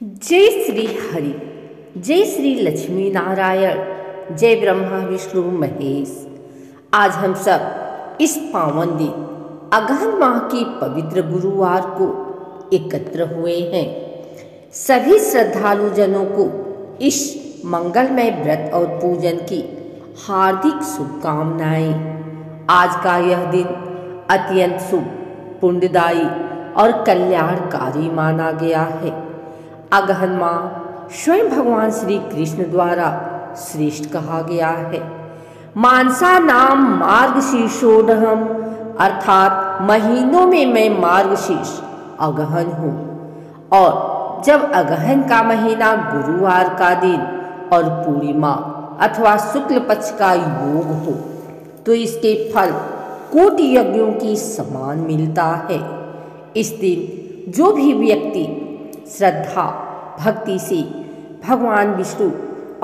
जय श्री हरि, जय श्री लक्ष्मी नारायण, जय ब्रह्मा विष्णु महेश। आज हम सब इस पावन दिन अगहन माह की पवित्र गुरुवार को एकत्र हुए हैं। सभी श्रद्धालु जनों को इस मंगलमय व्रत और पूजन की हार्दिक शुभकामनाएं। आज का यह दिन अत्यंत शुभ, पुण्यदायी और कल्याणकारी माना गया है। अगहन माह स्वयं भगवान श्री कृष्ण द्वारा श्रेष्ठ कहा गया है। मानसा नाम मार्गशीर्षोढम, अर्थात महीनों में मैं मार्गशीर्ष अगहन हूँ। और जब अगहन का महीना गुरुवार का दिन और पूर्णिमा अथवा शुक्ल पक्ष का योग हो तो इसके फल कोटि यज्ञों की समान मिलता है। इस दिन जो भी व्यक्ति श्रद्धा भक्ति से भगवान विष्णु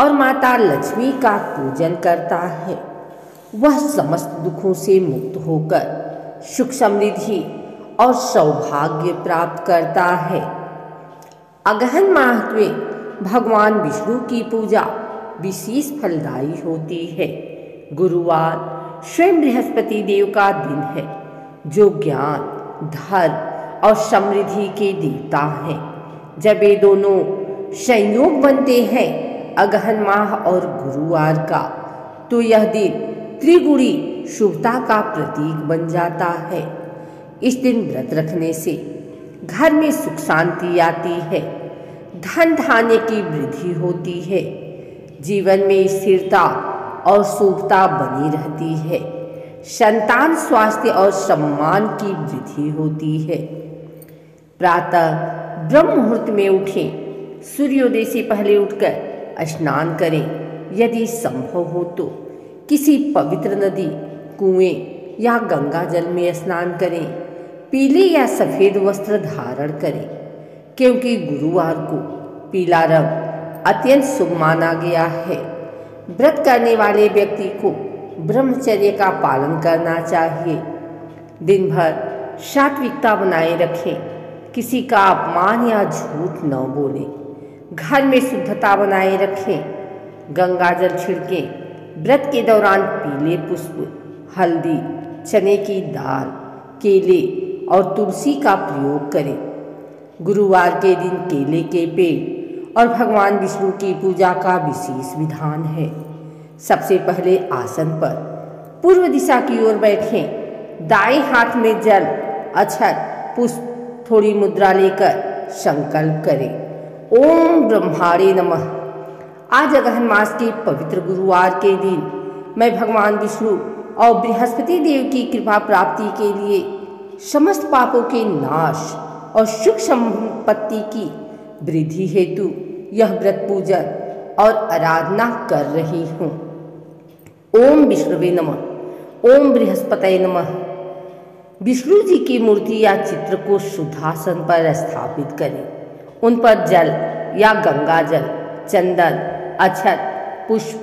और माता लक्ष्मी का पूजन करता है वह समस्त दुखों से मुक्त होकर सुख समृद्धि और सौभाग्य प्राप्त करता है। अगहन माह में भगवान विष्णु की पूजा विशेष फलदायी होती है। गुरुवार स्वयं बृहस्पति देव का दिन है जो ज्ञान, धर्म और समृद्धि के देवता हैं। जब ये दोनों संयोग बनते हैं अगहन माह और गुरुवार का, तो यह दिन त्रिगुणी शुभता का प्रतीक बन जाता है। इस दिन व्रत रखने से घर में सुख शांति आती है, धन धान्य की वृद्धि होती है, जीवन में स्थिरता और शुभता बनी रहती है, संतान स्वास्थ्य और सम्मान की वृद्धि होती है। प्रातः ब्रह्म मुहूर्त में उठें, सूर्योदय से पहले उठकर स्नान करें। यदि संभव हो तो किसी पवित्र नदी, कुएं या गंगा जल में स्नान करें। पीले या सफ़ेद वस्त्र धारण करें, क्योंकि गुरुवार को पीला रंग अत्यंत शुभ माना गया है। व्रत करने वाले व्यक्ति को ब्रह्मचर्य का पालन करना चाहिए। दिन भर सात्विकता बनाए रखें, किसी का अपमान या झूठ न बोलें, घर में शुद्धता बनाए रखें, गंगा जल छिड़कें। व्रत के दौरान पीले पुष्प, हल्दी, चने की दाल, केले और तुलसी का प्रयोग करें। गुरुवार के दिन केले के पेड़ और भगवान विष्णु की पूजा का विशेष विधान है। सबसे पहले आसन पर पूर्व दिशा की ओर बैठें। दाएं हाथ में जल, अक्षत, पुष्प, थोड़ी मुद्रा लेकर संकल्प करें, ओम ब्रह्माणे नमः। आज अगहन मास के पवित्र गुरुवार के दिन मैं भगवान विष्णु और बृहस्पति देव की कृपा प्राप्ति के लिए समस्त पापों के नाश और सुख संपत्ति की वृद्धि हेतु यह व्रत पूजन और आराधना कर रही हूँ। ओम विष्णुवे नमः, ओम बृहस्पतये नमः। विष्णु जी की मूर्ति या चित्र को शुद्धासन पर स्थापित करें। उन पर जल या गंगा जल, चंदन, अक्षत, पुष्प,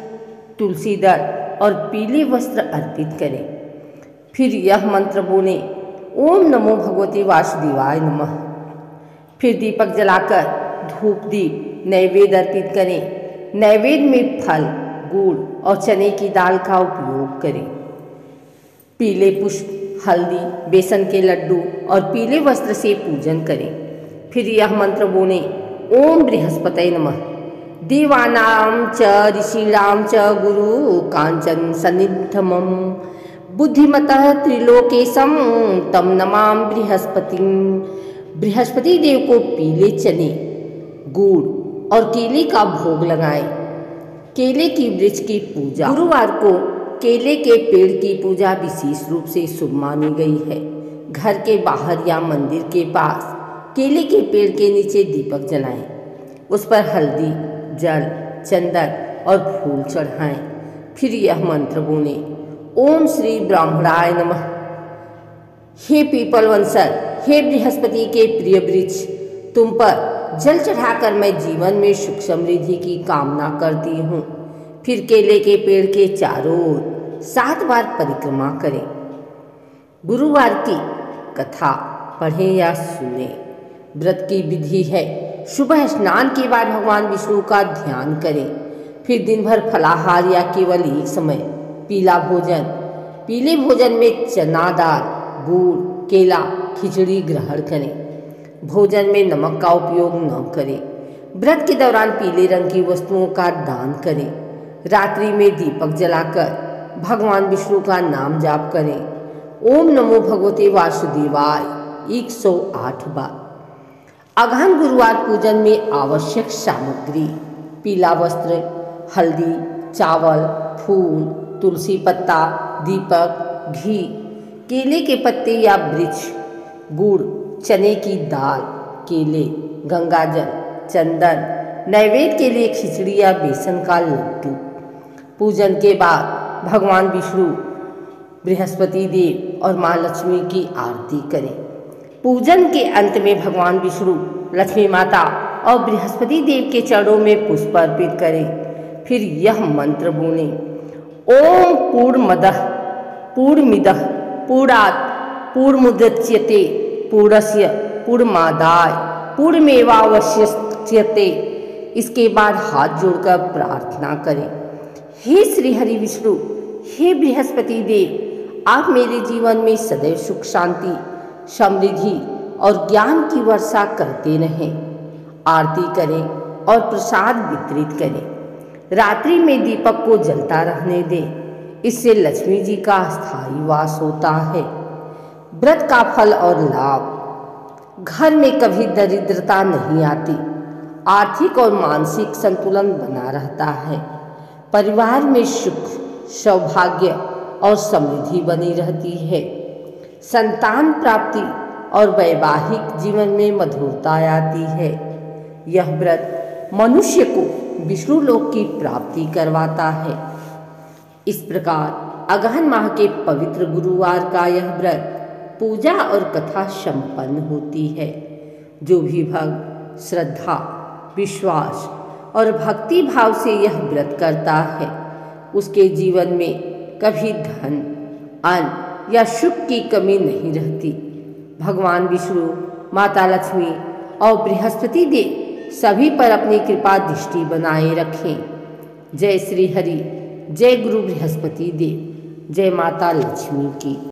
तुलसी दल और पीले वस्त्र अर्पित करें। फिर यह मंत्र बोलें, ओम नमो भगवते वासुदेवाय नमः। फिर दीपक जलाकर धूप दीप नैवेद्य अर्पित करें। नैवेद्य में फल, गुड़ और चने की दाल का उपयोग करें। पीले पुष्प, हल्दी, बेसन के लड्डू और पीले वस्त्र से पूजन करें। फिर यह मंत्र बोलें, ओम बृहस्पतये नमः। देवानां च ऋषीणां च गुरु कांचन सन्निधमं बुद्धिमतः त्रिलोकेशं तम नमामि बृहस्पतिं। बृहस्पति देव को पीले चने, गुड़ और केले का भोग लगाएं। केले की वृक्ष की पूजा। गुरुवार को केले के पेड़ की पूजा विशेष रूप से शुभ मानी गई है। घर के बाहर या मंदिर के पास केले के पेड़ के नीचे दीपक जलाएं। उस पर हल्दी, जल, चंदन और फूल चढ़ाएं। फिर यह मंत्र बोलें, ओम श्री ब्राह्मणाय नमः। हे पीपल वंशज, हे बृहस्पति के प्रिय वृक्ष, तुम पर जल चढ़ाकर मैं जीवन में सुख समृद्धि की कामना करती हूँ। फिर केले के पेड़ के चारों ओर 7 बार परिक्रमा करें। गुरुवार की कथा पढ़ें या सुनें। व्रत की विधि है, सुबह स्नान के बाद भगवान विष्णु का ध्यान करें। फिर दिन भर फलाहार या केवल एक समय पीला भोजन, पीले भोजन में चना दाल, गुड़, केला, खिचड़ी ग्रहण करें। भोजन में नमक का उपयोग न करें। व्रत के दौरान पीले रंग की वस्तुओं का दान करें। रात्रि में दीपक जलाकर भगवान विष्णु का नाम जाप करें। ओम नमो भगवते वासुदेवाय 108 बार। अगहन गुरुवार पूजन में आवश्यक सामग्री: पीला वस्त्र, हल्दी, चावल, फूल, तुलसी पत्ता, दीपक, घी, केले के पत्ते या वृक्ष, गुड़, चने की दाल, केले, गंगाजल, चंदन, नैवेद्य के लिए खिचड़ी या बेसन का लड्डू। पूजन के बाद भगवान विष्णु, बृहस्पति देव और माँ लक्ष्मी की आरती करें। पूजन के अंत में भगवान विष्णु, लक्ष्मी माता और बृहस्पति देव के चरणों में पुष्प अर्पित करें। फिर यह मंत्र बोलें: ओम पूर्णमदः पूर्णमिदः पूर्णात् पूर्णमुदच्यते पूर्णस्य पूर्णमादाय पूर्णमेवावशिष्यते। इसके बाद हाथ जोड़कर प्रार्थना करें: हे श्री हरि विष्णु, हे बृहस्पति देव, आप मेरे जीवन में सदैव सुख, शांति, समृद्धि और ज्ञान की वर्षा करते रहें। आरती करें और प्रसाद वितरित करें। रात्रि में दीपक को जलता रहने दें, इससे लक्ष्मी जी का स्थायी वास होता है। व्रत का फल और लाभ: घर में कभी दरिद्रता नहीं आती, आर्थिक और मानसिक संतुलन बना रहता है। परिवार में सुख, सौभाग्य और समृद्धि बनी रहती है। संतान प्राप्ति और वैवाहिक जीवन में मधुरता आती है। यह व्रत मनुष्य को विष्णु लोक की प्राप्ति करवाता है। इस प्रकार अगहन माह के पवित्र गुरुवार का यह व्रत पूजा और कथा संपन्न होती है। जो भी भक्त श्रद्धा, विश्वास और भक्ति भाव से यह व्रत करता है, उसके जीवन में कभी धन, अन्न या सुख की कमी नहीं रहती। भगवान विष्णु, माता लक्ष्मी और बृहस्पति देव सभी पर अपनी कृपा दृष्टि बनाए रखें। जय श्री हरि, जय गुरु बृहस्पति देव, जय माता लक्ष्मी की।